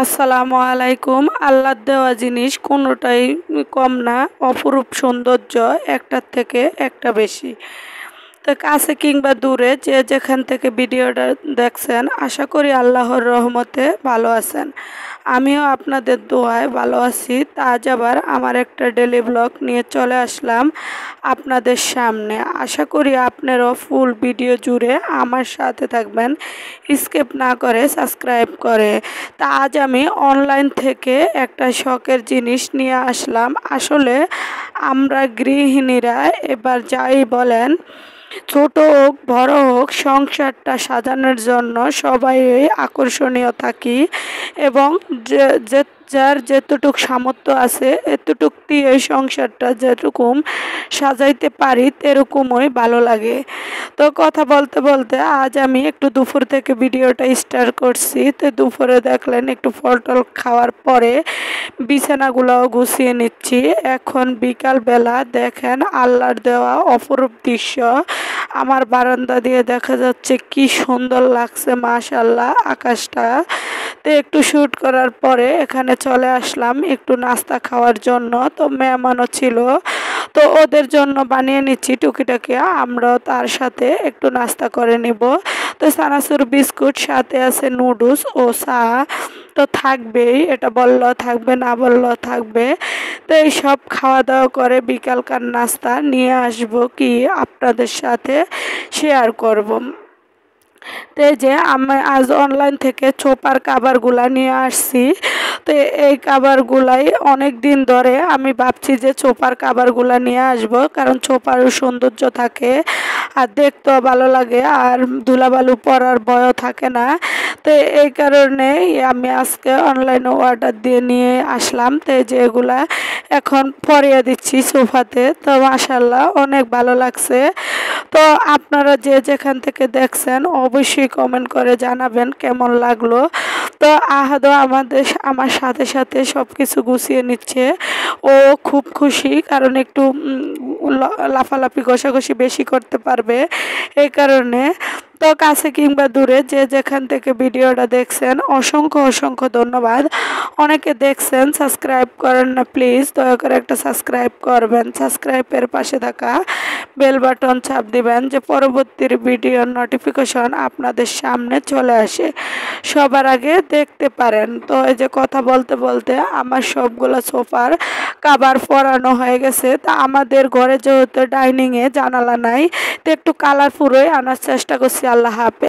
আসসালামু আলাইকুম। আল্লাহর দেওয়া জিনিস কোনোটাই কম না, অপরূপ সৌন্দর্য একটার থেকে একটা বেশি। তো কাছে কিংবা দূরে যে যেখান থেকে ভিডিওটা দেখছেন, আশা করি আল্লাহর রহমতে ভালো আছেন। আমিও আপনাদের দোয়ায় ভালো আছি। তা আজ আবার আমার একটা ডেলি ব্লগ নিয়ে চলে আসলাম আপনাদের সামনে। আশা করি আপনারাও ফুল ভিডিও জুড়ে আমার সাথে থাকবেন, স্কিপ না করে সাবস্ক্রাইব করে। তা আজ আমি অনলাইন থেকে একটা শখের জিনিস নিয়ে আসলাম। আসলে আমরা গৃহিণীরা এবার যাই বলেন, ছোট হোক বড় হোক, সংসারটা সাজানোর জন্য সবাই আকর্ষণীয় থাকি এবং যার যেতটুক সামর্থ্য আছে এতটুক দিয়ে এই সংসারটা যেরকম সাজাইতে পারি এরকমই ভালো লাগে। তো কথা বলতে বলতে আজ আমি একটু দুপুর থেকে ভিডিওটা স্টার্ট করছি। তো দুপুরে দেখলেন একটু ফল টল খাওয়ার পরে বিছানাগুলোও গুছিয়ে নিচ্ছি। এখন বিকালবেলা দেখেন আল্লাহর দেওয়া অপরূপ দৃশ্য আমার বারান্দা দিয়ে দেখা যাচ্ছে, কি সুন্দর লাগছে মাশাআল্লাহ আকাশটা। তো একটু শ্যুট করার পরে এখানে চলে আসলাম একটু নাস্তা খাওয়ার জন্য। তো মেহমানও ছিল, তো ওদের জন্য বানিয়ে নিচ্ছি টুকিটাকি, আমরাও তার সাথে একটু নাস্তা করে নিব। তো চানাচুর বিস্কুট, সাথে আছে নুডলস ও চা তো থাকবেই, এটা বললেও থাকবে না বললেও থাকবে। তো এই সব খাওয়া দাওয়া করে বিকালকার নাস্তা নিয়ে আসব কি আপনাদের সাথে শেয়ার করব। তো এই যে আমি আজ অনলাইন থেকে ছোপার কাভারগুলা নিয়ে আসছি। তো এই কাভারগুলাই অনেক দিন ধরে আমি ভাবছি যে ছোপার কাভারগুলা নিয়ে আসব, কারণ ছোপারও সৌন্দর্য থাকে আর দেখতেও ভালো লাগে আর ধুলাবালু পরার ভয়ও থাকে না। তো এই কারণে আমি আজকে অনলাইনে অর্ডার দিয়ে নিয়ে আসলাম। তো এই যে এগুলা এখন পরিয়ে দিচ্ছি সোফাতে। তো মাশাআল্লাহ অনেক ভালো লাগছে। তো আপনারা যে যেখান থেকে দেখছেন অবশ্যই কমেন্ট করে জানাবেন কেমন লাগলো। তো আহাদও আমার সাথে সাথে সব কিছু গুছিয়ে নিচ্ছে। ও খুব খুশি, কারণ একটু লাফালাফি ঘষাঘষি বেশি করতে পারবে এই কারণে। তো কাছে কিংবা দূরে যে যেখান থেকে ভিডিওটা দেখছেন অসংখ্য অসংখ্য ধন্যবাদ। অনেকে দেখছেন সাবস্ক্রাইব করেন না, প্লিজ দয়া করে একটা সাবস্ক্রাইব করবেন। সাবস্ক্রাইবের পাশে থাকা বেল বাটন চাপ দিবেন যে পরবর্তীর ভিডিওর নোটিফিকেশন আপনাদের সামনে চলে আসে, সবার আগে দেখতে পারেন। তো এই যে কথা বলতে বলতে আমার সবগুলো সোফার কাভার পরানো হয়ে গেছে। তা আমাদের ঘরে যেহেতু ডাইনিংয়ে জানালা নাই, তো একটু কালারফুলই আনার চেষ্টা করছি। আল্লাহ হাফেজ।